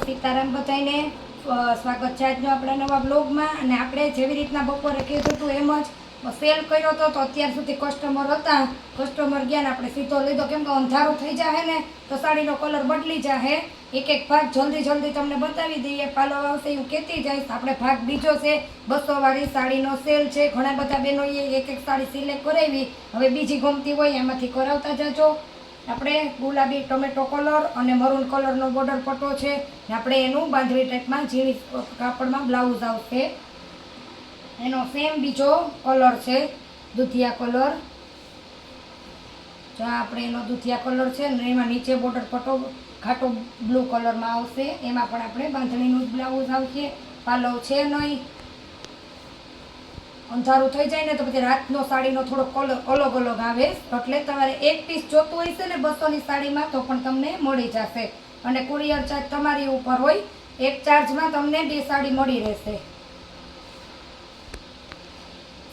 સીતારામ બધાને સ્વાગત છે આજનો આપણા નવા બ્લોગમાં. અને આપણે જેવી રીતના બપોરે કીધું હતું એમ જ સેલ કર્યો હતો, તો અત્યાર સુધી કસ્ટમર હતા, કસ્ટમર ગયા ને આપણે સીધો લીધો. કેમ કે અંધારું થઈ જાય ને તો સાડીનો કલર બદલી જાય. એક એક ભાગ જલ્દી જલ્દી તમને બતાવી દઈએ. પાલો આવશે એવું કહેતી જઈશ. આપણે ભાગ બીજો છે 200 વાળી સાડીનો સેલ છે. ઘણા બધા બહેનોએ એક એક સાડી સિલેક્ટ કરાવી. હવે બીજી ગમતી હોય એમાંથી કરાવતા જજો. આપણે ગુલાબી ટમેટો કલર અને મરૂન કલરનો બોર્ડર પટ્ટો છે ને આપણે એનું બાંધણી ટાઈપમાં ઝીણી કાપડમાં બ્લાઉઝ આવશે. એનો સેમ બીજો કલર છે દૂધિયા કલર. જો આપણે એનો દૂધિયા કલર છે ને એમાં નીચે બોર્ડર પટ્ટો ઘાટો બ્લુ કલરમાં આવશે. એમાં પણ આપણે બાંધણીનું જ બ્લાઉઝ આવશે. પાલવ છે નહીં. અંધારું થઈ જાય ને તો પછી રાતનો સાડીનો થોડો કલર અલગ અલગ આવે. એટલે તમારે એક પીસ જોતું હોય છે ને 200ની સાડીમાં તો પણ તમને મળી જશે. અને કુરિયર ચાર્જ તમારી ઉપર હોય. એક ચાર્જમાં તમને 2 સાડી મળી રહેશે.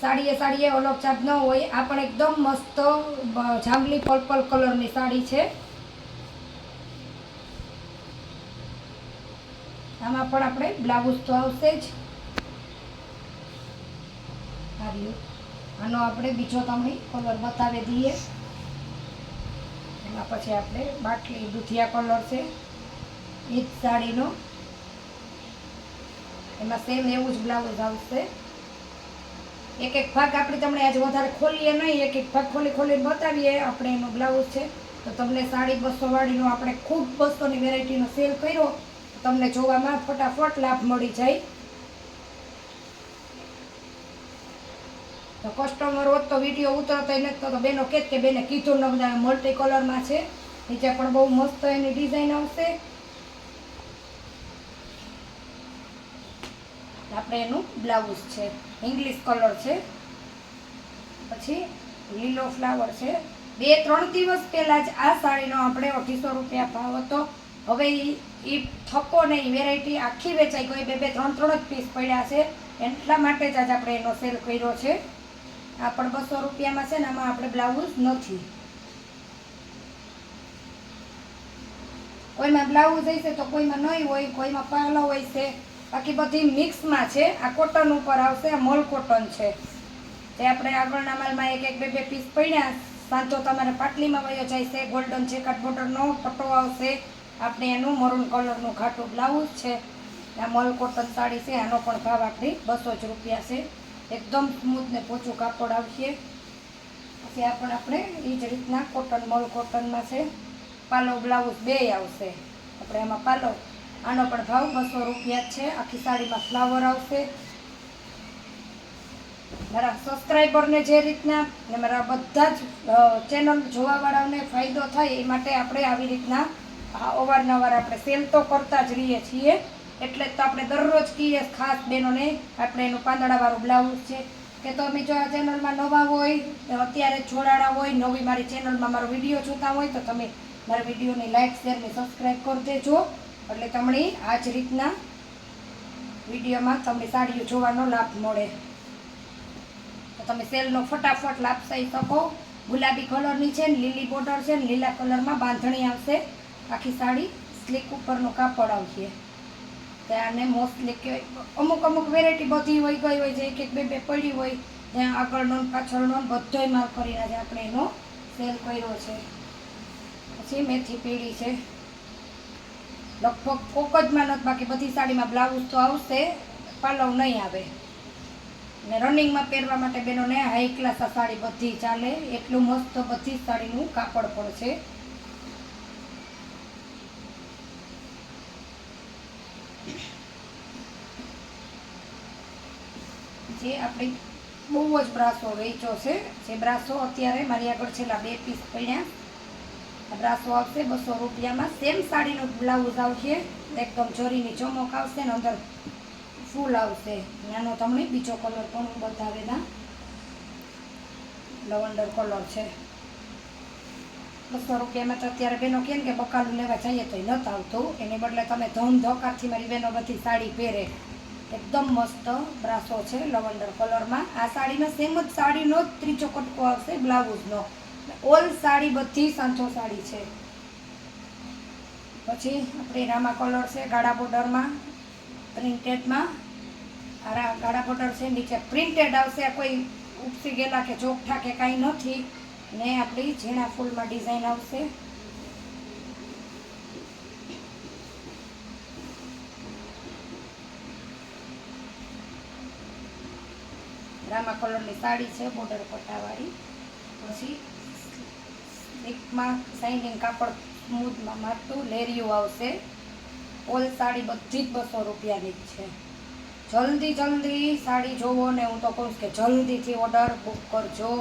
સાડીએ અલગ ચાર્જ ન હોય. આ પણ એકદમ મસ્ત જાંબલી પર્પલ કલરની સાડી છે. આમાં પણ આપણે બ્લાઉઝ તો આવશે જ. આનો આપણે બીજો તમને કલર બતાવી દઈએ. એમાં પછી આપણે બાટલી દૂધિયા કલર છે એ જ સાડીનો. એમાં સેમ એવું જ બ્લાઉઝ આવશે. એક એક ભાગ આપણે તમને આજે વધારે ખોલીએ નહીં, એક એક ભાગ ખોલીને બતાવીએ. આપણે એનો બ્લાઉઝ છે તો તમને સાડી 200 વાળીનો આપણે ખૂબ 200ની વેરાયટીનો સેલ કર્યો. તમને જોવામાં ફટાફટ લાભ મળી જાય. તો કસ્ટમર હોત તો વિડીયો ઉતરતો નથી તો બેનો કહેત કે બેને કીધું ન બધા મલ્ટી કલરમાં છે. નીચે પણ બહુ મસ્ત એની ડિઝાઇન આવશે. આપણે એનું બ્લાઉઝ છે ઇંગ્લિશ કલર છે. પછી લીલો ફ્લાવર છે. 2-3 દિવસ પહેલાં જ આ સાડીનો આપણે 250 રૂપિયા ભાવ હતો. હવે એ થકો નહીં, વેરાયટી આખી વેચાઈ ગઈ. 2-3 જ પીસ પડ્યા છે. એટલા માટે જ આજ આપણે એનો સેલ કર્યો છે. આ પણ 200 રૂપિયામાં છે ને આમાં આપણે બ્લાઉઝ નથી. કોઈમાં બ્લાઉઝ હશે તો કોઈમાં નહીં હોય, કોઈમાં પાલો હોય છે. બાકી બધી મિક્સમાં છે. આ કોટન ઉપર આવશે. આ મલ કોટન છે. તે આપણે આગળના માલમાં એક 2 પીસ પડ્યા. સાંતો તમારે પાટલીમાં વયો જાય છે. ગોલ્ડન ચેકટ બોર્ડરનો પટ્ટો આવશે. આપણે એનું મરૂન કલરનું ઘાટું બ્લાઉઝ છે. આ મલ કોટન સાડી છે. આનો પણ ભાવ આપણી 200 જ રૂપિયા છે. એકદમ સ્મૂથ ને પોચું કાપડ આવશે. પછી આ પણ આપણે એ જ રીતના કોટન મલ કોટનમાં છે. પાલો બ્લાઉઝ 2 આવશે. આપણે એમાં પાલો. આનો પણ ભાવ 200 રૂપિયા છે. આખી સાડીમાં ફ્લાવર આવશે. મારા સબસ્ક્રાઈબરને જે રીતના ને મારા બધા જ ચેનલ જોવાવાળાઓને ફાયદો થાય એ માટે આપણે આવી રીતના અવારનવાર આપણે સેલ તો કરતા જ રહીએ છીએ. એટલે તો આપણે દરરોજ કહીએ ખાસ બહેનોને આપણે એનું પાંદડાવાળું બ્લાઉઝ છે કે તમે જો આ ચેનલમાં નવા હોય, અત્યારે જોડાણા હોય, નવી મારી ચેનલમાં મારો વિડીયો જોતા હોય તો તમે મારા વિડીયોને લાઇક શેર ને સબસ્ક્રાઈબ કરી દેજો. એટલે તમને આ જ રીતના વિડીયોમાં તમને સાડીઓ જોવાનો લાભ મળે. તો તમે સેલનો ફટાફટ લાભ લઈ શકો. ગુલાબી કલરની છે ને લીલી બોર્ડર છે ને લીલા કલરમાં બાંધણી આવશે. આખી સાડી સ્લીક ઉપરનું કાપડ આવશે. ત્યારને મોસ્ટલી કે અમુક વેરાયટી બધી હોય ગઈ હોય છે. એક 2 પડી હોય ત્યાં આગળનો પાછળનો બધોય માલ કરીને આજે આપણે એનો સેલ કર્યો છે. પછી મેથી પીળી છે. લગભગ કોક જ માં નથી, બાકી બધી સાડીમાં બ્લાઉઝ તો આવશે. પાલવ નહીં આવે. ને રનિંગમાં પહેરવા માટે બહેનોને હાઈ ક્લાસ આ સાડી બધી ચાલે. એટલું મસ્ત બધી સાડીનું કાપડ પણ છે. જે આપણે બહુ જ બ્રાસો વેચો છે. જે બ્રાસો અત્યારે મારી આગળ છેલ્લા 2 પીસ પડ્યા. આ બ્રાસો આવશે 200 રૂપિયામાં. સેમ સાડીનું બ્લાઉઝ આવશે. એકદમ જરીની ચમક આવશે ને અંદર ફૂલ આવશે. નાનો તમને બીજો કલર પણ હું બતાવેલા. લવંડર કલર છે. 200 રૂપિયામાં તો અત્યારે બહેનો કહે ને કે બકાલું લેવા જઈએ તો નથી આવતું. એની બદલે તમે ધૂમ ધોકાથી મારી બહેનો બધી સાડી પહેરે. એકદમ મસ્ત બ્રાસો છે લવંડર કલરમાં. આ સાડીમાં સેમ જ સાડીનો જ ત્રીજો કટકો આવશે બ્લાઉઝનો. ઓલ સાડી બધી સાંચો સાડી છે. પછી આપણી રામા કલર છે ગાળા બોર્ડરમાં પ્રિન્ટેડમાં. આ ગાળા બોર્ડર છે, નીચે પ્રિન્ટેડ આવશે, કોઈ ઉપસી ગયેલા કે ચોકઠા કે કાંઈ નથી. ને આપણી ઝીણા ફૂલમાં ડિઝાઇન આવશે. રામા કલરની સાડી છે બોર્ડર પટ્ટાવાળી. પછી સ્લીકમાં શાઇનિંગ કાપડ સ્મૂથમાં મારતું લેરિયું આવશે. ઓલ સાડી બધી જ 200 રૂપિયાની જ છે. જલ્દી જલ્દી સાડી જોવો ને હું તો કહું કે જલ્દીથી ઓર્ડર બુક કરજો.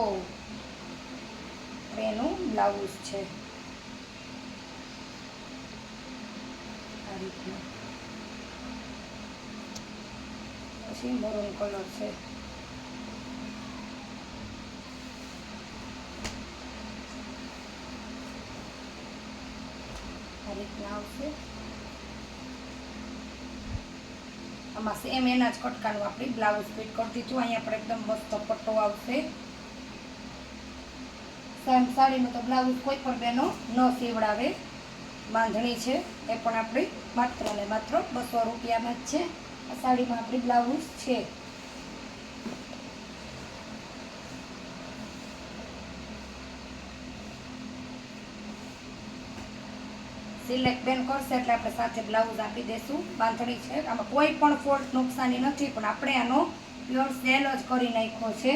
એનું બ્લાઉઝ છે આ રીતનું. પછી મરૂન કલર છે. આ રીતના આવશે. આમાં સેમ એના જ કટકાનું આપણે બ્લાઉઝ ફિટ કરી દીધું. અહીંયા આપણે એકદમ મસ્ત પટ્ટો આવશે. સેમ સાડીનું તો બ્લાઉઝ કોઈ પણ બેનો ન સીવડાવે. બાંધણી છે એ પણ આપણી માત્ર ને માત્ર 200 રૂપિયામાં જ છે. આ સાડીમાં આપણી બ્લાઉઝ છે. સિલેક્ટ બેન કરશે એટલે આપણે સાથે બ્લાઉઝ આપી દઈશું. બાંધણી છે, આમાં કોઈ પણ ફોલ્ટ નુકસાની નથી, પણ આપણે આનો પ્યોર સેલ જ કરી નાખ્યો છે.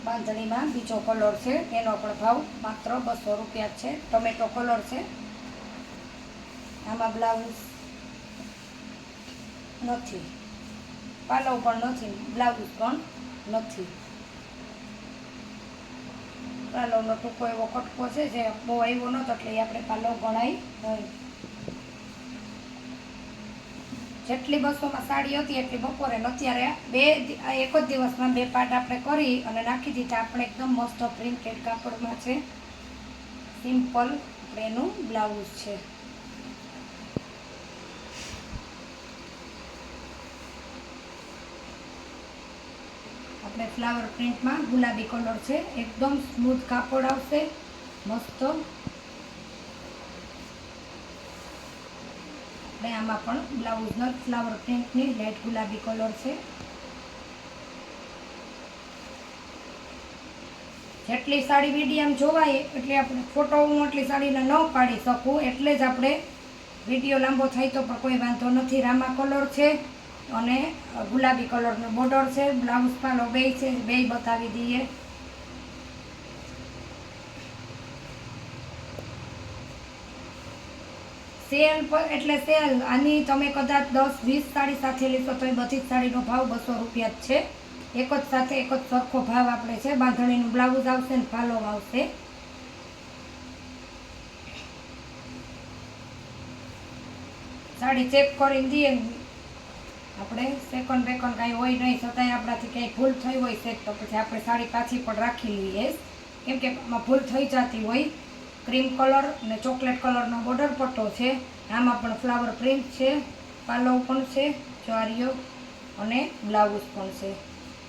બાંધણીમાં બીજો કલર છે, એનો પણ ભાવ માત્ર 200 રૂપિયા છે. ટમેટો કલર છે. આમાં બ્લાઉઝ નથી, પાલવ પણ નથી, બ્લાઉઝ પણ નથી. પાલવનો ટૂંકો એવો કટકો છે જે બહુ આવ્યો નહોતો એટલે આપણે પાલવ ગણાય નહીં. જેટલી 200માં સાડી હતી એટલી બપોરે અત્યારે એક જ દિવસમાં 2 પાર્ટ આપણે કરી અને નાખી દીધા. આપણે એકદમ મસ્ત પ્રિન્ટેડ કાપડમાં છે. સિમ્પલ આપણે એનું બ્લાઉઝ છે. આપણે ફ્લાવર પ્રિન્ટમાં ગુલાબી કલર છે. એકદમ સ્મૂથ કાપડ આવશે મસ્ત. આમાં પણ બ્લાઉઝનો ફ્લાવર પ્રિન્ટની લાઇટ ગુલાબી કલર છે. જેટલી સાડી મીડિયમ જોવાય એટલે આપણે ફોટો હું એટલી સાડીને ન પાડી શકું, એટલે જ આપણે વિડીયો લાંબો થાય તો પણ કોઈ વાંધો નથી. રામા કલર છે અને ગુલાબી કલરનો બોર્ડર છે. બ્લાઉઝ પાલો બે છે, બે બતાવી દઈએ. સેલ પર એટલે સેલ. આની તમે કદાચ 10-20 સાડી સાથે લેશો તો એ બધી જ સાડીનો ભાવ 200 રૂપિયા જ છે. એક જ સાથે એક જ સરખો ભાવ આપણે છે. બાંધણીનું બ્લાઉઝ આવશે ને પાલો આવશે. સાડી ચેક કરીને દઈએ આપણે. સેકન્ડ બેકન્ડ કાંઈ હોય નહીં, છતાંય આપણાથી કંઈ ભૂલ થઈ હોય છે તો પછી આપણે સાડી પાછી પણ રાખી લઈએ, કેમ કે આમાં ભૂલ થઈ જતી હોય. ક્રીમ કલર અને ચોકલેટ કલરનો બોર્ડર પટ્ટો છે. આમાં પણ ફ્લાવર પ્રિન્ટ છે, પાલવ પણ છે, ચોરીઓ અને બ્લાઉઝ પણ છે.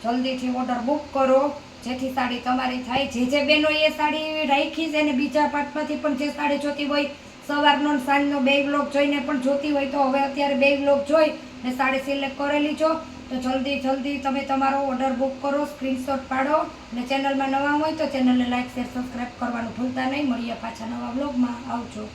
જલ્દીથી ઓર્ડર બુક કરો જેથી સાડી તમારી થાય. જે બહેનો એ સાડી રાખી છે અને બીજા પાર્ટમાંથી પણ જે સાડી જોતી હોય, સવારનો સાંજનો 2 વ્લોગ જોઈને પણ જોતી હોય તો હવે અત્યારે 2 વ્લોગ જોઈ ને સાડી સિલેક્ટ કરેલી છો તો જલ્દી તમે તમારો ઓર્ડર બુક કરો, સ્ક્રીનશોટ પાડો. ને ચેનલમાં નવા હોય તો ચેનલને લાઈક, શેર, સબસ્ક્રાઈબ કરવાનું ભૂલતા નહીં. મળીએ પાછા નવા વ્લોગમાં. આવજો.